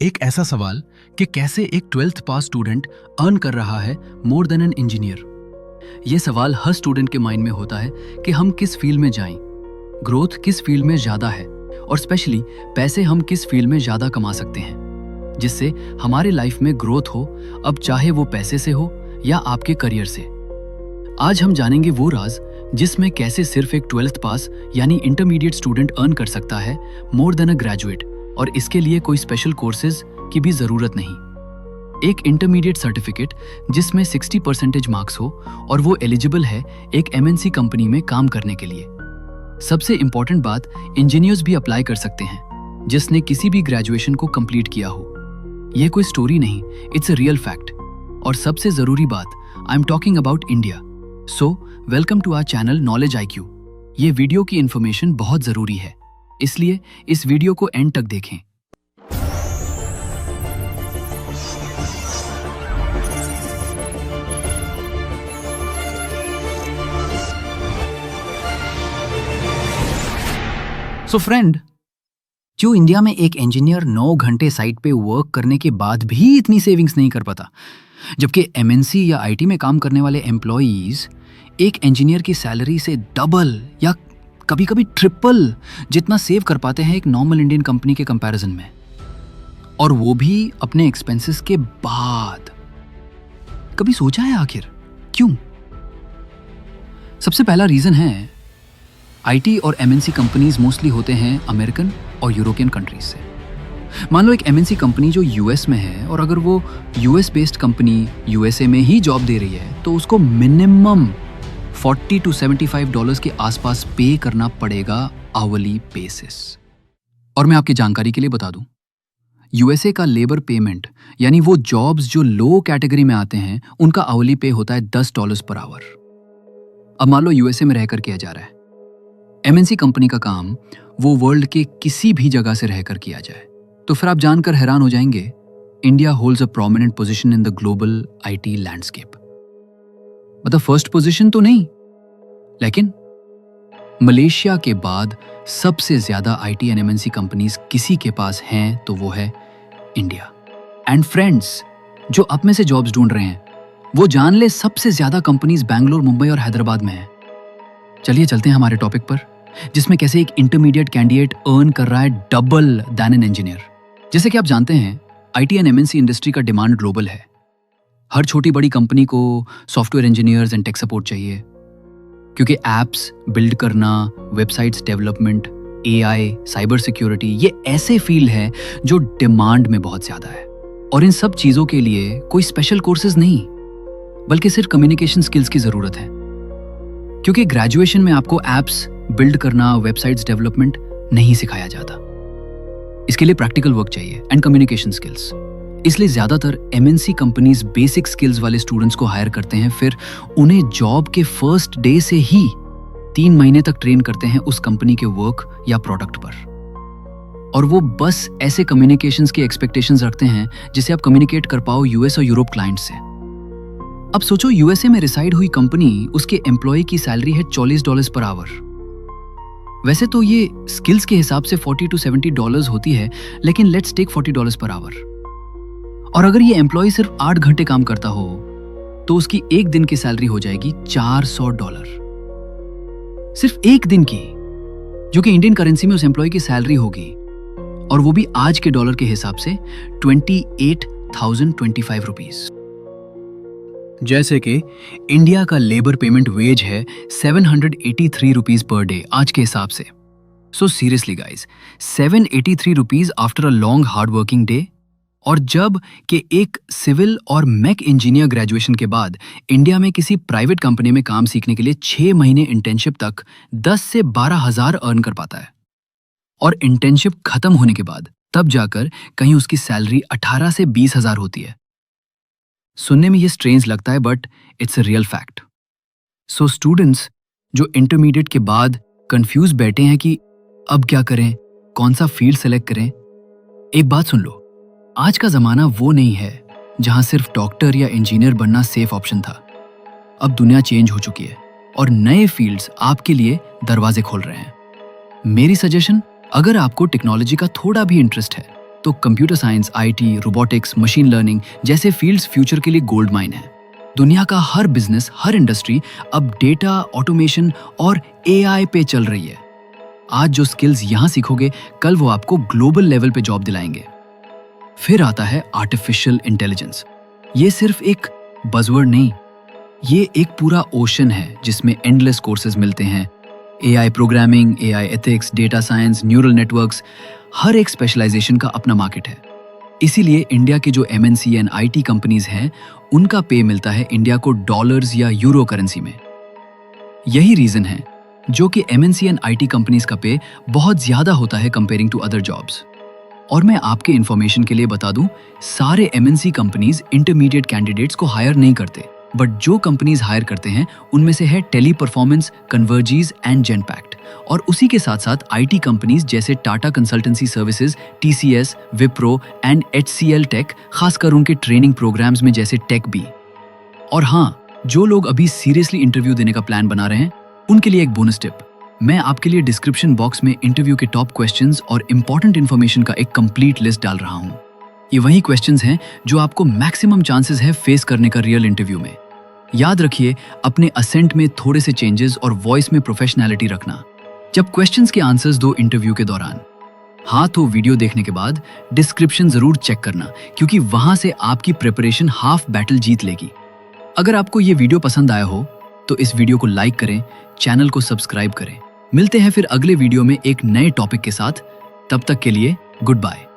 एक ऐसा सवाल कि कैसे एक 12th पास स्टूडेंट अर्न कर रहा है मोर देन एन इंजीनियर। ये सवाल हर स्टूडेंट के माइंड में होता है कि हम किस फील्ड में जाएं, ग्रोथ किस फील्ड में ज़्यादा है और स्पेशली पैसे हम किस फील्ड में ज़्यादा कमा सकते हैं जिससे हमारी लाइफ में ग्रोथ हो, अब चाहे वो पैसे से हो या आपके करियर से। आज हम जानेंगे वो राज जिसमें कैसे सिर्फ एक 12th पास यानी इंटरमीडिएट स्टूडेंट अर्न कर सकता है मोर देन अ ग्रेजुएट, और इसके लिए कोई स्पेशल कोर्सेज की भी ज़रूरत नहीं। एक इंटरमीडिएट सर्टिफिकेट जिसमें 60% मार्क्स हो और वो एलिजिबल है एक MNC कंपनी में काम करने के लिए। सबसे इम्पॉर्टेंट बात, इंजीनियर्स भी अप्लाई कर सकते हैं जिसने किसी भी ग्रेजुएशन को कंप्लीट किया हो। यह कोई स्टोरी नहीं, इट्स अ रियल फैक्ट। और सबसे ज़रूरी बात, I am talking about India. So welcome to our channel knowledge IQ। ये वीडियो की इन्फॉर्मेशन बहुत ज़रूरी है, इसलिए इस वीडियो को एंड तक देखें। सो फ्रेंड, जो इंडिया में एक इंजीनियर 9 घंटे साइट पे वर्क करने के बाद भी इतनी सेविंग्स नहीं कर पाता, जबकि MNC या IT में काम करने वाले एम्प्लॉइज एक इंजीनियर की सैलरी से डबल या कभी कभी ट्रिपल जितना सेव कर पाते हैं एक नॉर्मल इंडियन कंपनी के कंपैरिजन में, और वो भी अपने एक्सपेंसेस के बाद। कभी सोचा है आखिर क्यों? सबसे पहला रीजन है, IT और MNC कंपनीज मोस्टली होते हैं अमेरिकन और यूरोपियन कंट्रीज से। मान लो एक MNC कंपनी जो US में है, और अगर वो US बेस्ड कंपनी USA में ही जॉब दे रही है तो उसको मिनिमम $40 to $75 के आसपास पे करना पड़ेगा आवली बेसिस। और मैं आपकी जानकारी के लिए बता दूं, USA का लेबर पेमेंट यानी वो जॉब्स जो लो कैटेगरी में आते हैं उनका आवली पे होता है $10 पर आवर। अब मान लो USA में रहकर किया जा रहा है, MNC कंपनी का काम वो वर्ल्ड के किसी भी जगह से रहकर किया जाए, तो फिर आप जानकर हैरान हो जाएंगे, India holds a prominent position in the global IT landscape. मतलब फर्स्ट पोजीशन तो नहीं, लेकिन मलेशिया के बाद सबसे ज्यादा IT एंड MNC कंपनीज किसी के पास हैं तो वो है इंडिया। एंड फ्रेंड्स, जो अब में से जॉब्स ढूंढ रहे हैं वो जान ले, सबसे ज्यादा कंपनीज बैंगलोर, मुंबई और हैदराबाद में है। चलिए चलते हैं हमारे टॉपिक पर, जिसमें कैसे एक इंटरमीडिएट कैंडिडेट अर्न कर रहा है डबल दैन एन इंजीनियर। जैसे कि आप जानते हैं, IT एंड MNC इंडस्ट्री का डिमांड ग्लोबल है। हर छोटी बड़ी कंपनी को software engineers and tech support चाहिए, क्योंकि एप्स बिल्ड करना, websites development, AI, cyber security, ये ऐसे फील्ड है जो डिमांड में बहुत ज्यादा है। और इन सब चीजों के लिए कोई स्पेशल कोर्सेज नहीं, बल्कि सिर्फ कम्युनिकेशन स्किल्स की जरूरत है। क्योंकि ग्रेजुएशन में आपको एप्स बिल्ड करना, वेबसाइट्स डेवलपमेंट नहीं सिखाया जाता। इसके लिए प्रैक्टिकल वर्क चाहिए एंड कम्युनिकेशन स्किल्स। इसलिए ज्यादातर MNC कंपनीज बेसिक स्किल्स वाले स्टूडेंट्स को हायर करते हैं, फिर उन्हें जॉब के फर्स्ट डे से ही 3 महीने तक ट्रेन करते हैं उस कंपनी के वर्क या प्रोडक्ट पर। और वो बस ऐसे कम्युनिकेशंस की एक्सपेक्टेशंस रखते हैं जिसे आप कम्युनिकेट कर पाओ US और यूरोप क्लाइंट से। अब सोचो, USA में रिसाइड हुई कंपनी, उसके एम्प्लॉय की सैलरी है $40 पर आवर। वैसे तो ये स्किल्स के हिसाब से $40 to $70 होती है, लेकिन लेट्स टेक $40 पर आवर। और अगर ये एम्प्लॉय सिर्फ 8 घंटे काम करता हो तो उसकी एक दिन की सैलरी हो जाएगी $400, सिर्फ एक दिन की, जो कि इंडियन करेंसी में उस एम्प्लॉय की सैलरी होगी, और वो भी आज के डॉलर के हिसाब से 28,025 रुपीस। जैसे कि इंडिया का लेबर पेमेंट वेज है 783 रुपीज पर डे आज के हिसाब से। So seriously guys, 783 rupees after a long hard working day. और जब कि एक सिविल और मैक इंजीनियर ग्रेजुएशन के बाद इंडिया में किसी प्राइवेट कंपनी में काम सीखने के लिए 6 महीने इंटर्नशिप तक 10 से 12 हजार अर्न कर पाता है, और इंटर्नशिप खत्म होने के बाद तब जाकर कहीं उसकी सैलरी 18 से 20 हजार होती है। सुनने में ये स्ट्रेंज लगता है, but it's a real fact. So students जो इंटरमीडिएट के बाद कंफ्यूज बैठे हैं कि अब क्या करें, कौन सा फील्ड सेलेक्ट करें, एक बात सुन लो, आज का जमाना वो नहीं है जहां सिर्फ डॉक्टर या इंजीनियर बनना सेफ ऑप्शन था। अब दुनिया चेंज हो चुकी है और नए फील्ड्स आपके लिए दरवाजे खोल रहे हैं। मेरी सजेशन, अगर आपको टेक्नोलॉजी का थोड़ा भी इंटरेस्ट है तो computer science, IT, robotics, machine learning जैसे फील्ड्स फ्यूचर के लिए गोल्ड माइन है। दुनिया का हर बिजनेस, हर इंडस्ट्री अब डेटा, ऑटोमेशन और एआई पे चल रही है। आज जो स्किल्स यहाँ सीखोगे, कल वो आपको ग्लोबल लेवल पे जॉब दिलाएंगे। फिर आता है आर्टिफिशियल इंटेलिजेंस। ये सिर्फ एक बज़वर्ड नहीं, ये एक पूरा ओशन है जिसमें एंडलेस कोर्सेज मिलते हैं। AI programming, AI ethics, data science, neural networks, हर एक स्पेशलाइजेशन का अपना मार्केट है। इसीलिए इंडिया के जो एमएनसी एंड आईटी कंपनीज हैं, उनका पे मिलता है इंडिया को डॉलर्स या यूरो करेंसी में। यही रीजन है जो कि एमएनसी एंड आईटी कंपनीज का पे बहुत ज्यादा होता है कंपेयरिंग टू अदर जॉब्स। और मैं आपके इंफॉर्मेशन के लिए बता दूं, सारे एमएनसी कंपनीज इंटरमीडिएट कैंडिडेट्स को हायर नहीं करते, बट जो कंपनीज हायर करते हैं उनमें से है Teleperformance, Convergys and Genpact. और उसी के साथ साथ आईटी कंपनीज जैसे Tata consultancy services, TCS, Wipro and HCL tech, खासकर उनके ट्रेनिंग प्रोग्राम्स में जैसे टेक बी। और हाँ, जो लोग अभी सीरियसली इंटरव्यू देने का प्लान बना रहे हैं, उनके लिए एक बोनस टिप। मैं आपके लिए डिस्क्रिप्शन बॉक्स में इंटरव्यू के टॉप क्वेश्चंस और इंपॉर्टेंट इन्फॉर्मेशन का एक कंप्लीट लिस्ट डाल रहा हूँ। ये वही क्वेश्चंस हैं जो आपको मैक्सिमम चांसेस है फेस करने का रियल इंटरव्यू में। याद रखिए, अपने असेंट में थोड़े से चेंजेस और वॉइस में प्रोफेशनैलिटी रखना जब क्वेश्चंस के आंसर्स दो इंटरव्यू के दौरान। हाँ, तो वीडियो देखने के बाद डिस्क्रिप्शन जरूर चेक करना, क्योंकि वहां से आपकी प्रिपरेशन हाफ बैटल जीत लेगी। अगर आपको ये वीडियो पसंद आया हो तो इस वीडियो को लाइक करें, चैनल को सब्सक्राइब करें। मिलते हैं फिर अगले वीडियो में एक नए टॉपिक के साथ। तब तक के लिए गुड बाय।